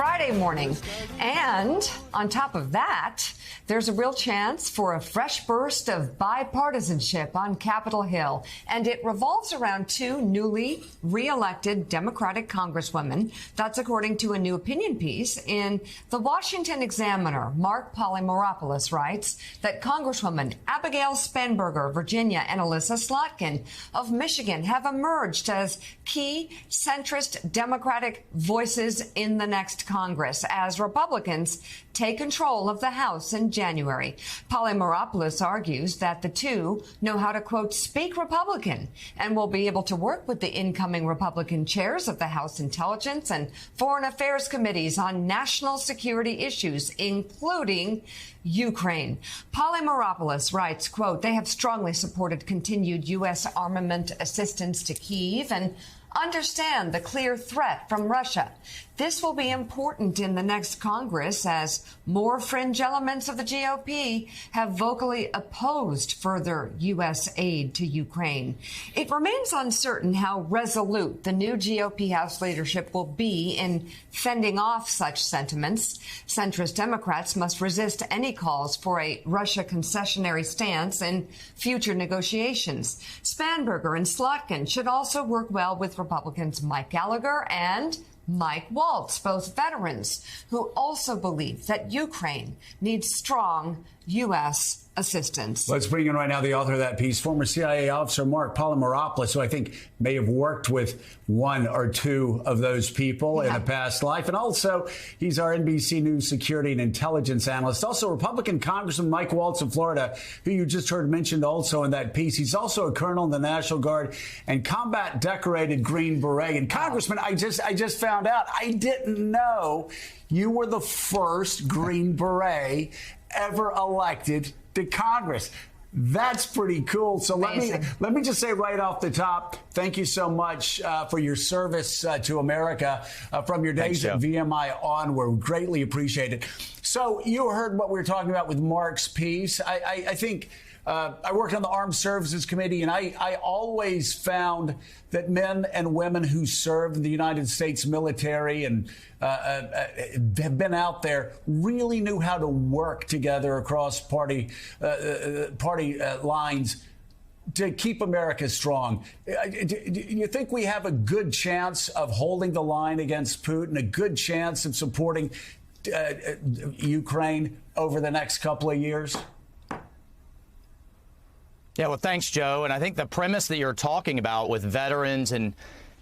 Friday morning. And on top of that, there's a real chance for a fresh burst of bipartisanship on Capitol Hill. And it revolves around two newly re-elected Democratic congresswomen. That's according to a new opinion piece in the Washington Examiner. Mark Polymeropoulos writes that Congresswoman Abigail Spanberger, Virginia, and Elissa Slotkin of Michigan have emerged as key centrist Democratic voices in the next Congress as Republicans take control of the House in January. Polymeropoulos argues that the two know how to, quote, speak Republican and will be able to work with the incoming Republican chairs of the House Intelligence and Foreign Affairs committees on national security issues, including Ukraine. Polymeropoulos writes, quote, they have strongly supported continued U.S. armament assistance to Kyiv and understand the clear threat from Russia. This will be important in the next Congress as more fringe elements of the GOP have vocally opposed further U.S. aid to Ukraine. It remains uncertain how resolute the new GOP House leadership will be in fending off such sentiments. Centrist Democrats must resist any calls for a Russia concessionary stance in future negotiations. Spanberger and Slotkin should also work well with Republicans Mike Gallagher and Mike Waltz, both veterans who also believe that Ukraine needs strong U.S. assistance. Let's bring in right now the author of that piece, former CIA officer Mark Polymeropoulos, who I think may have worked with one or two of those people in a past life. And also, he's our NBC News security and intelligence analyst. Also, Republican Congressman Mike Waltz of Florida, who you just heard mentioned also in that piece. He's also a colonel in the National Guard and combat decorated Green Beret. And Congressman, I just found out, I didn't know you were the first Green Beret ever elected to Congress. That's pretty cool. So let me just say right off the top, thank you so much for your service to America from your days at VMI onward. Greatly appreciate it. So you heard what we were talking about with Mark's piece. I think I worked on the Armed Services Committee, and I always found that men and women who served in the United States military and have been out there really knew how to work together across party lines to keep America strong. Do you think we have a good chance of holding the line against Putin, a good chance of supporting Ukraine over the next couple of years? Yeah, well, thanks, Joe. And I think the premise that you're talking about with veterans and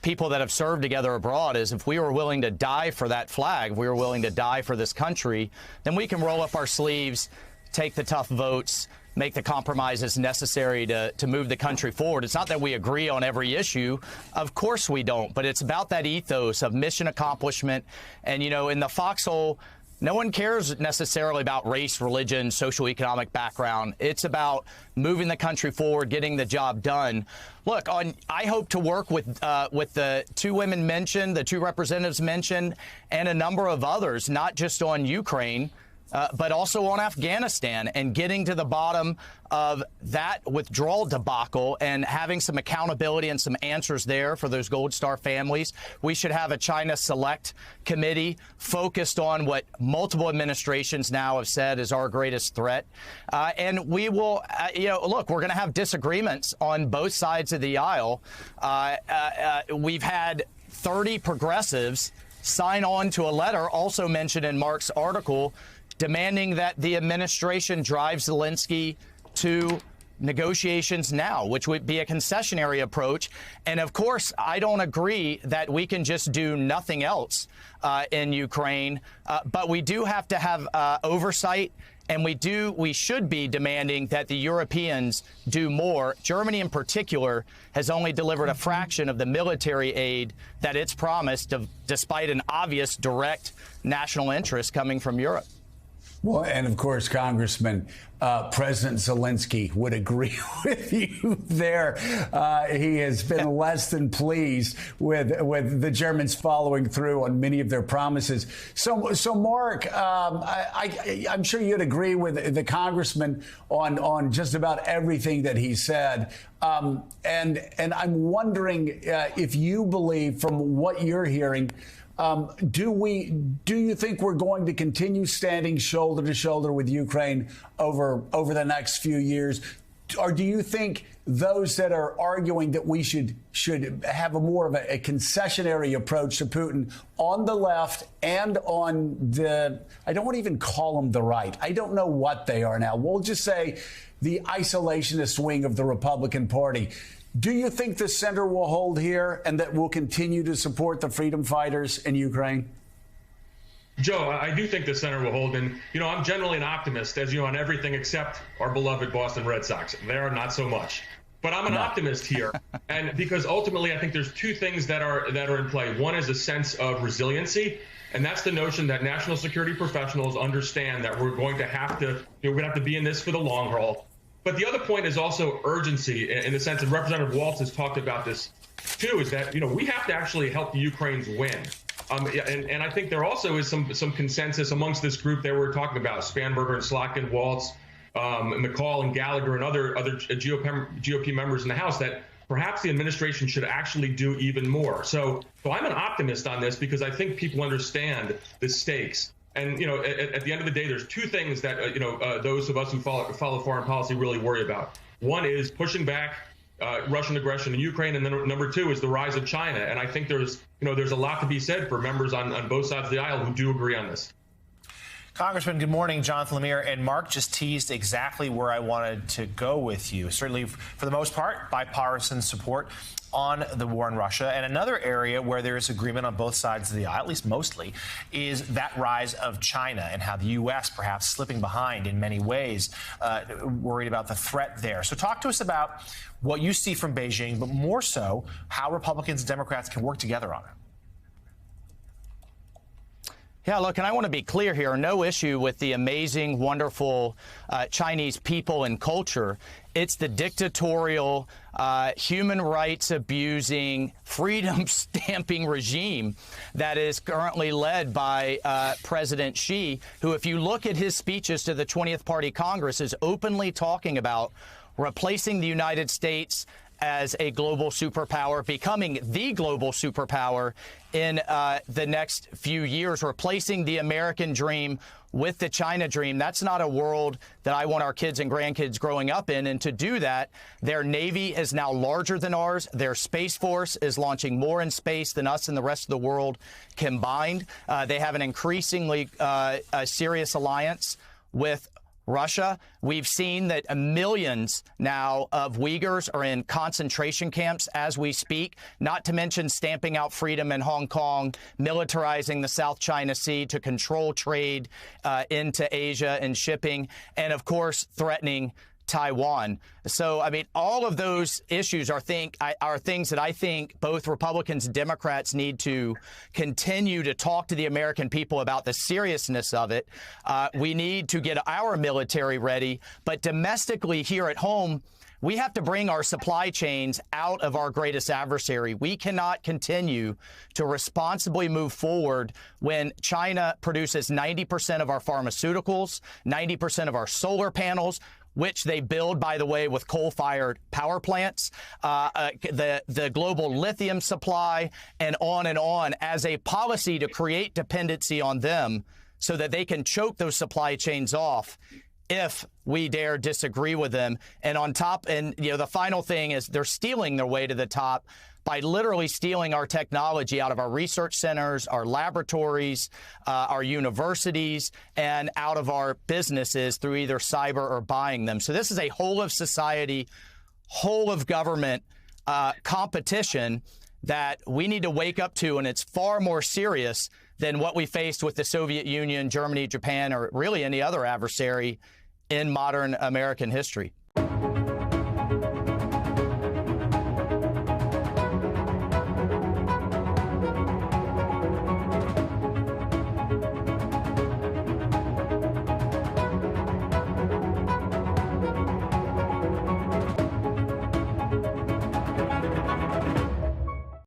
people that have served together abroad is if we were willing to die for that flag, if we were willing to die for this country, then we can roll up our sleeves, take the tough votes, make the compromises necessary to move the country forward. It's not that we agree on every issue. Of course we don't. But it's about that ethos of mission accomplishment. And, you know, in the foxhole, no one cares necessarily about race, religion, socioeconomic background. It's about moving the country forward, getting the job done. Look, I hope to work with the two women mentioned, the two representatives mentioned, and a number of others, not just on Ukraine, but also on Afghanistan, and getting to the bottom of that withdrawal debacle and having some accountability and some answers there for those Gold Star families. We should have a China Select Committee focused on what multiple administrations now have said is our greatest threat. And we will, look, we're going to have disagreements on both sides of the aisle. We've had 30 progressives sign on to a letter also mentioned in Mark's article demanding that the administration drive Zelensky to negotiations now, which would be a concessionary approach. And of course, I don't agree that we can just do nothing else in Ukraine, but we do have to have oversight. And we should be demanding that the Europeans do more. Germany in particular has only delivered a fraction of the military aid that it's promised, despite an obvious direct national interest coming from Europe. Well, and of course, Congressman, President Zelensky would agree with you there. He has been less than pleased with the Germans following through on many of their promises. So Mark, I'm sure you'd agree with the congressman on just about everything that he said. And I'm wondering if you believe, from what you're hearing, Do you think we're going to continue standing shoulder to shoulder with Ukraine over the next few years? Or do you think those that are arguing that we should have a more of a concessionary approach to Putin on the left and on the, I don't want to even call them the right. I don't know what they are now. We'll just say the isolationist wing of the Republican Party. Do you think the center will hold here and that we'll continue to support the freedom fighters in Ukraine? Joe, I do think the center will hold. And, I'm generally an optimist, as you know, on everything except our beloved Boston Red Sox. They are not so much. But I'm an optimist here. And because ultimately, I think there's two things that are in play. One is a sense of resiliency. And that's the notion that national security professionals understand that we're going to have to, we're going to have to be in this for the long haul. But the other point is also urgency in the sense that Representative Waltz has talked about this, too, is that, we have to actually help the Ukrainians win. And I think there also is some consensus amongst this group that we're talking about, Spanberger and Slotkin, Waltz, McCall and Gallagher and other GOP members in the House, that perhaps the administration should actually do even more. So I'm an optimist on this because I think people understand the stakes. And, at the end of the day, there's two things that, those of us who follow foreign policy really worry about. One is pushing back Russian aggression in Ukraine, and then number two is the rise of China. And I think there's a lot to be said for members on both sides of the aisle who do agree on this. Congressman, good morning. Jonathan Lemire. And Mark just teased exactly where I wanted to go with you. Certainly, for the most part, bipartisan support on the war in Russia. And another area where there is agreement on both sides of the aisle, at least mostly, is that rise of China and how the U.S. perhaps slipping behind in many ways, worried about the threat there. So talk to us about what you see from Beijing, but more so how Republicans and Democrats can work together on it. Yeah, look, and I want to be clear here, no issue with the amazing, wonderful Chinese people and culture. It's the dictatorial, human rights abusing, freedom stamping regime that is currently led by President Xi, who, if you look at his speeches to the 20th Party Congress, is openly talking about replacing the United States as a global superpower, becoming the global superpower in the next few years, replacing the American dream with the China dream. That's not a world that I want our kids and grandkids growing up in. And to do that, their Navy is now larger than ours. Their Space Force is launching more in space than us and the rest of the world combined. They have an increasingly serious alliance with Russia. We've seen that millions now of Uyghurs are in concentration camps as we speak, not to mention stamping out freedom in Hong Kong, militarizing the South China Sea to control trade into Asia and shipping, and of course, threatening Taiwan. So, I mean, all of those issues are things that I think both Republicans and Democrats need to continue to talk to the American people about the seriousness of it. We need to get our military ready, but domestically here at home, we have to bring our supply chains out of our greatest adversary. We cannot continue to responsibly move forward when China produces 90% of our pharmaceuticals, 90% of our solar panels, which they build, by the way, with coal-fired power plants, the global lithium supply, and on as a policy to create dependency on them so that they can choke those supply chains off if we dare disagree with them. And on top, and the final thing is they're stealing their way to the top by literally stealing our technology out of our research centers, our laboratories, our universities, and out of our businesses through either cyber or buying them. So this is a whole of society, whole of government competition that we need to wake up to, and it's far more serious than what we faced with the Soviet Union, Germany, Japan, or really any other adversary in modern American history.